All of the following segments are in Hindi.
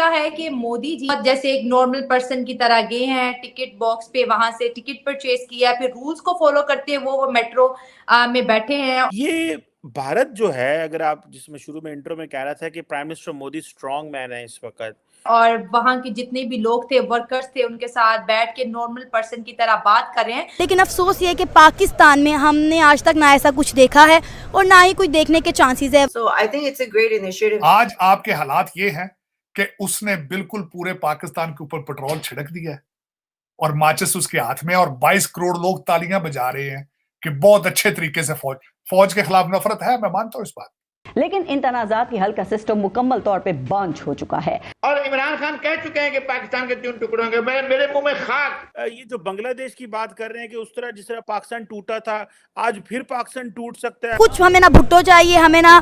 देखा है कि मोदी जी जैसे एक नॉर्मल पर्सन की तरह गए हैं, टिकट बॉक्स पे वहां से टिकट परचेज किया, फिर रूल्स को फॉलो करते हुए वो मेट्रो में बैठे हैं। ये भारत जो है, अगर आप जिसमें शुरू में इंट्रो में कह रहा था कि prime minister Modi strong man है इस वक्त, और वहां के जितने भी लोग थे, वर्कर्स थे, उनके साथ बैठ के नॉर्मल पर्सन की तरह बात कर रहे हैं। लेकिन अफसोस ये है कि पाकिस्तान में हमने आज तक ना ऐसा कुछ देखा है और ना ही कुछ देखने के चांसेस है। So I think it's a great initiative. आज आपके हालात ये हैं कि उसने बिल्कुल पूरे पाकिस्तान के ऊपर पेट्रोल छिड़क दिया है और माचिस उसके हाथ में, और 22 करोड़ लोग तालियां बजा रहे हैं कि बहुत अच्छे तरीके से फौज के खिलाफ नफरत है, मैं मानता हूं इस बात। लेकिन इन तनाजात की हल का सिस्टम मुकम्मल तौर पे बंद हो चुका है और इमरान खान कह चुके हैं कि पाकिस्तान के 3 टुकड़े होंगे। मेरे मुंह में खाक। ये जो बांग्लादेश की बात कर रहे हैं कि उस तरह जिस तरह पाकिस्तान टूटा था, आज फिर पाकिस्तान टूट सकता है। कुछ हमें ना भुट्टो चाहिए, हमें ना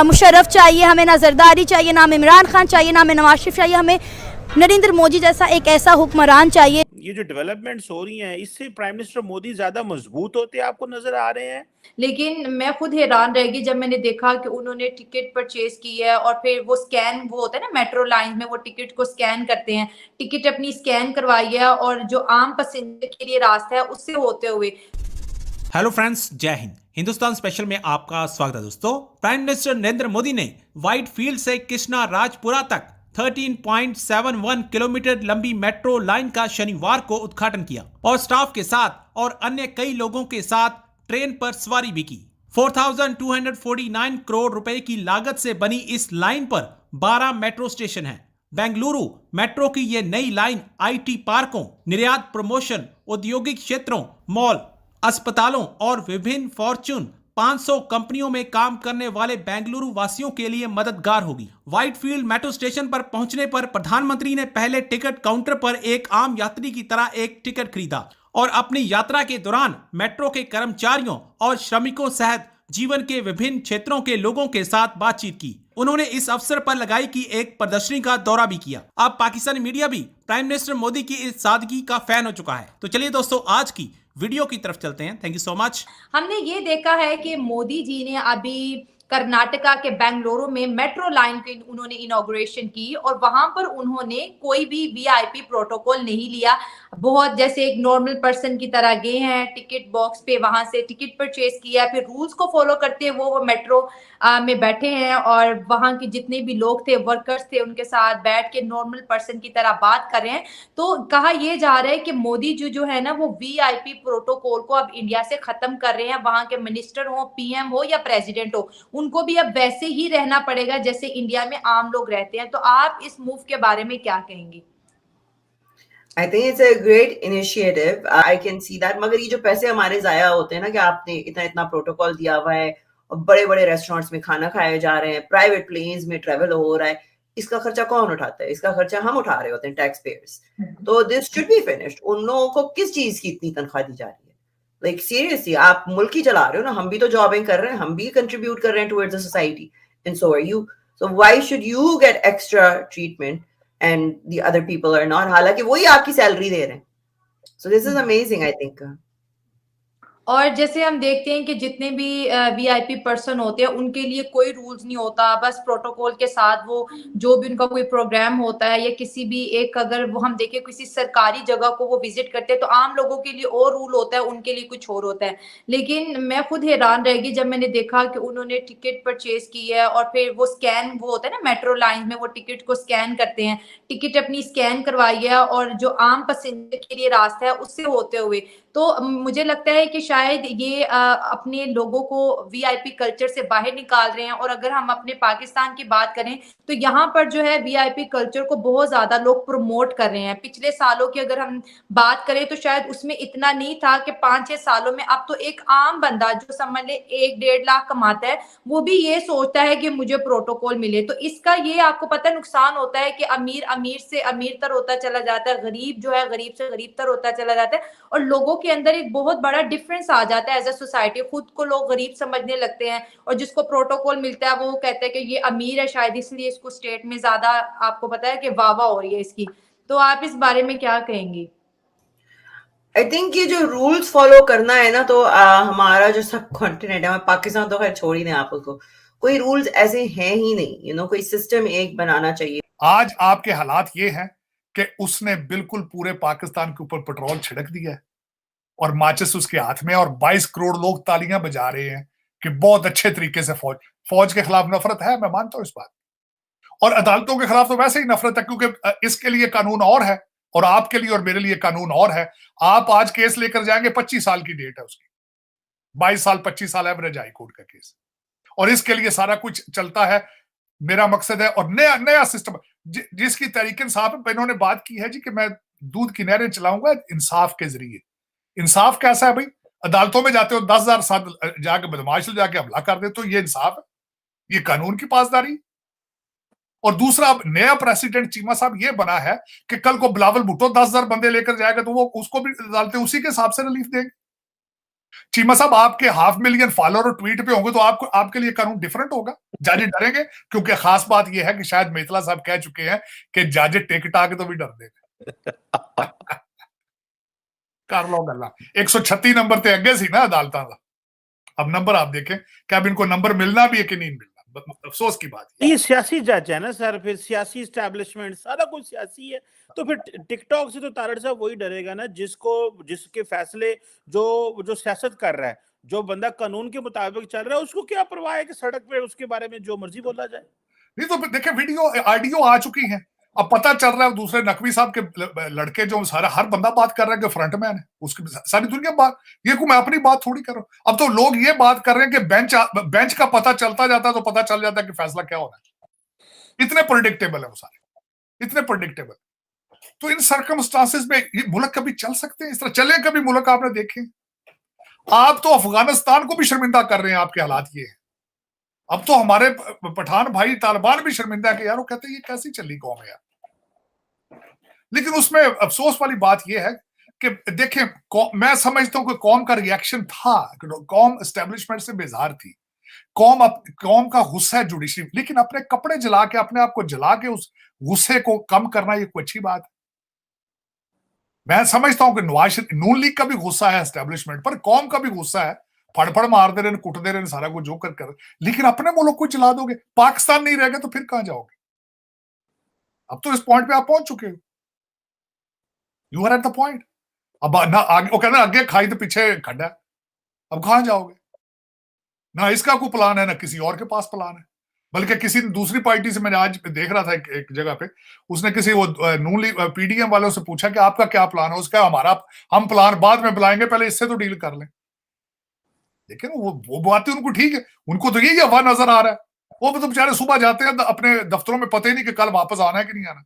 मुशर्रफ चाहिए, हमें ना जरदारी चाहिए, ना इमरान खान चाहिए, ना हमें नवाज शरीफ चाहिए, हमें नरेंद्र मोदी जैसा एक ऐसा हुक्मरान चाहिए। ये जो डेवलपमेंट्स हो रही हैं, इससे प्राइम मिनिस्टर मोदी ज्यादा मजबूत होते आपको नजर आ रहे हैं। लेकिन मैं खुद हैरान रह गई जब मैंने देखा कि उन्होंने टिकट परचेज की है और फिर वो स्कैन, वो होता है ना मेट्रो लाइन में, वो टिकट को स्कैन करते हैं, टिकट अपनी स्कैन करवाई है और जो आम पैसेंजर के लिए रास्ता है उससे होते हुए। हेलो फ्रेंड्स, जय हिंद। हिंदुस्तान स्पेशल में आपका स्वागत है दोस्तों। प्राइम मिनिस्टर नरेंद्र मोदी ने व्हाइट फील्ड से कृष्णा राजपुरा तक 13.71 किलोमीटर लंबी मेट्रो लाइन का शनिवार को उद्घाटन किया और स्टाफ के साथ और अन्य कई लोगों के साथ ट्रेन पर सवारी भी की। 4,249 करोड़ रुपए की लागत से बनी इस लाइन पर 12 मेट्रो स्टेशन हैं। बेंगलुरु मेट्रो की यह नई लाइन आईटी पार्कों, निर्यात प्रमोशन, औद्योगिक क्षेत्रों, मॉल, अस्पतालों और विभिन्न फॉर्च्यून 500 कंपनियों में काम करने वाले बेंगलुरु वासियों के लिए मददगार होगी। व्हाइटफील्ड मेट्रो स्टेशन पर पहुंचने पर प्रधानमंत्री ने पहले टिकट काउंटर पर एक आम यात्री की तरह एक टिकट खरीदा और अपनी यात्रा के दौरान मेट्रो के कर्मचारियों और श्रमिकों सहित जीवन के विभिन्न क्षेत्रों के लोगों के साथ बातचीत की। उन्होंने इस अवसर पर लगाई की एक प्रदर्शनी का दौरा भी किया। अब पाकिस्तानी मीडिया भी प्राइम मिनिस्टर मोदी की इस सादगी का फैन हो चुका है। तो चलिए दोस्तों, आज की वीडियो की तरफ चलते हैं। Thank you so much. हमने ये देखा है कि मोदी जी ने अभी कर्नाटका के बेंगलुरु में मेट्रो लाइन की उन्होंने इनॉग्रेशन की और वहां पर उन्होंने कोई भी वीआईपी प्रोटोकॉल नहीं लिया। बहुत जैसे एक नॉर्मल पर्सन की तरह गए हैं, टिकट बॉक्स पे वहां से टिकट परचेज किया, फिर रूल्स को फॉलो करते हुए वो मेट्रो में बैठे हैं और वहां के जितने भी लोग थे, वर्कर्स थे, उनके साथ बैठ के नॉर्मल पर्सन की तरह बात कर रहे हैं। तो कहा यह जा रहा है कि मोदी जी जो है ना, वो वीआईपी प्रोटोकॉल को अब इंडिया से खत्म कर रहे हैं। वहां के मिनिस्टर हो, पीएम हो या प्रेसिडेंट हो, उनको भी अब वैसे ही रहना पड़ेगा जैसे इंडिया में आम लोग रहते हैं। तो आप इस मूव के बारे में क्या कहेंगे? I think it's a great initiative. I can see that. मगर ये जो पैसे हमारे जाया होते हैं ना कि आपने इतना इतना प्रोटोकॉल दिया हुआ है और बड़े बड़े रेस्टोरेंट्स में खाना खाए जा रहे हैं, प्राइवेट प्लेन्स में ट्रेवल हो रहा है, इसका खर्चा कौन उठाता है? इसका खर्चा हम उठा रहे होते हैं, टैक्स पेयर्स। तो दिस शुड बी फिनिश्ड। उन लोगों को किस चीज की इतनी तनख्वाह दी जा रही है? लाइक सीरियसली, आप मुल्क ही चला रहे हो ना, हम भी तो जॉबिंग कर रहे हैं, हम भी कंट्रीब्यूट कर रहे हैं towards the society, and so are you. So why should you get extra treatment and the other people are not? हालांकि वही आपकी सैलरी दे रहे हैं। So this is amazing, I think. और जैसे हम देखते हैं कि जितने भी वीआईपी पर्सन होते हैं उनके लिए कोई रूल्स नहीं होता, बस प्रोटोकॉल के साथ वो जो भी उनका कोई प्रोग्राम होता है या किसी भी एक, अगर वो हम देखें किसी सरकारी जगह को वो विजिट करते हैं तो आम लोगों के लिए और रूल होता है, उनके लिए कुछ और होता है। लेकिन मैं खुद हैरान रह गई जब मैंने देखा कि उन्होंने टिकट परचेज की है और फिर वो स्कैन, वो होता है ना मेट्रो लाइन में, वो टिकट को स्कैन करते हैं, टिकट अपनी स्कैन करवाई है और जो आम पैसेंजर के लिए रास्ता है उससे होते हुए। तो मुझे लगता है कि शायद ये अपने लोगों को वीआईपी कल्चर से बाहर निकाल रहे हैं। और अगर हम अपने पाकिस्तान की बात करें तो यहाँ पर जो है वीआईपी कल्चर को बहुत ज्यादा लोग प्रमोट कर रहे हैं। पिछले सालों की अगर हम बात करें तो शायद उसमें इतना नहीं था कि 5-6 सालों में अब तो एक आम बंदा जो समझ ले 1-1.5 लाख कमाता है, वो भी ये सोचता है कि मुझे प्रोटोकॉल मिले। तो इसका ये आपको पता नुकसान होता है कि अमीर अमीर से अमीर तर होता चला जाता है, गरीब जो है गरीब से गरीब तर होता चला जाता है और लोगों के अंदर एक बहुत बड़ा डिफरेंस आ जाता है एज अ सोसाइटी। खुद को लोग गरीब समझने लगते हैं और जिसको प्रोटोकॉल मिलता है वो कहते हैं कि ये अमीर है, शायद इसलिए इसको स्टेट में ज्यादा, आपको पता है कि वाह वाह हो रही है इसकी। तो आप इस बारे में क्या कहेंगे? आई थिंक ये जो रूल्स फॉलो करना है ना, तो हमारा जो सब कॉन्टिनेंट है, पाकिस्तान तो खैर छोड़ ही दें आप उसको, कोई रूल्स ऐसे हैं ही नहीं। कोई सिस्टम एक बनाना चाहिए। आज आपके हालात ये हैं कि उसने बिल्कुल पूरे पाकिस्तान के ऊपर पेट्रोल छिड़क दिया है और माचिस उसके हाथ में, और 22 करोड़ लोग तालियां बजा रहे हैं कि बहुत अच्छे तरीके से फौज के खिलाफ नफरत है, मैं मानता हूं इस बात। और अदालतों के खिलाफ तो वैसे ही नफरत है, क्योंकि इसके लिए कानून और है और आपके लिए और मेरे लिए कानून और है। आप आज केस लेकर जाएंगे, 25 साल की डेट है उसकी, 22 साल 25 साल एवरेज हाई कोर्ट का केस, और इसके लिए सारा कुछ चलता है। मेरा मकसद है, और नया नया सिस्टम जिसकी तहरीक इंसाफ इन्होंने बात की है जी कि मैं दूध की नहरें चलाऊंगा इंसाफ के जरिए। इंसाफ कैसा है भाई? अदालतों में जाते हो 10,000 साथ जाके बदमाश जाके हमला कर दे, तो ये इंसाफ है? ये कानून की पासदारी। और दूसरा, नया प्रेसिडेंट चीमा साहब ये बना है कि कल को बिलावल भुट्टो 10,000 बंदे लेकर जाएगा तो वो उसको भी अदालतें उसी के हिसाब से रिलीफ देंगे। चीमा साहब आपके 500,000 फॉलोअर ट्वीट पे होंगे तो आपके लिए कानून डिफरेंट होगा, जज डरेंगे। क्योंकि खास बात यह है कि शायद मेतला साहब कह चुके हैं कि जज टिकटा के तो भी डर देगा। कर लो गल्ला 136 नंबर ते अगे सी ना अदालतां दा, अब नंबर आप देखें कि अब इनको नंबर मिलना भी है कि नहीं मिलना, अफसोस की बात है। ये सियासी जज है ना सर, फिर सियासी एस्टैब्लिशमेंट सारा कुछ सियासी है, तो फिर टिकटॉक से तो तारड़ साहब वही डरेगा ना जिसके फैसले जो सियासत कर रहा है, जो बंदा कानून के मुताबिक चल रहा है, उसको क्या परवाह है कि सड़क पे उसके बारे में जो मर्जी बोला जाए। नहीं तो देखिए वीडियो ऑडियो आ चुकी है, अब पता चल रहा है दूसरे नकवी साहब के लड़के जो सारा हर बंदा बात कर रहा है कि फ्रंटमैन है, उसकी सारी दुनिया बात, ये को मैं अपनी बात थोड़ी कर रहा हूं। अब तो लोग ये बात कर रहे हैं कि बेंच का पता चलता जाता है तो पता चल जाता है कि फैसला क्या होना है। इतने प्रेडिक्टेबल है वो सारे, इतने प्रेडिक्टेबल। तो इन सर्कमस्टांसेस में ये मुल्क कभी चल सकते हैं? इस तरह चले कभी मुल्क? आपने देखे, आप तो अफगानिस्तान को भी शर्मिंदा कर रहे हैं, आपके हालात ये है। अब तो हमारे पठान भाई तालिबान भी शर्मिंदा है कि यार, वो कहते हैं ये कैसी चली कौम है यार। लेकिन उसमें अफसोस वाली बात यह है कि देखें, मैं समझता हूं कि कौम का रिएक्शन था, कौम एस्टेब्लिशमेंट से बेजार थी, कौम का गुस्सा है जुडिशरी, लेकिन अपने कपड़े जला के, अपने आप को जला के उस गुस्से को कम करना ये कोई अच्छी बात है? मैं समझता हूं कि नून लीग का भी गुस्सा है एस्टेब्लिशमेंट पर, कौम का भी गुस्सा है, फड़फड़ मारते रहे, कुटते रहे, सारा कुछ जो कर, लेकिन अपने मुल्क को जला दोगे, पाकिस्तान नहीं रहेगा तो फिर कहां जाओगे? अब तो इस पॉइंट पे आप पहुंच चुके हो, you are at the point. अब ना आगे, वो कहना आगे खाई तो पीछे खड्डा, अब कहां जाओगे? ना इसका कोई प्लान है, ना किसी और के पास प्लान है, बल्कि किसी दूसरी पार्टी से, मैंने आज देख रहा था एक जगह पे, उसने किसी वो नून लीग पीडीएम वालों से पूछा कि आपका क्या प्लान है? उसका हम प्लान बाद में बुलाएंगे, पहले इससे तो डील कर लें। लेकिन वो बातें उनको ठीक है, उनको तो यही अफवाह नजर आ रहा है। वो तो बेचारे सुबह जाते हैं अपने दफ्तरों में, पता ही नहीं कि कल वापस आना है कि नहीं आना।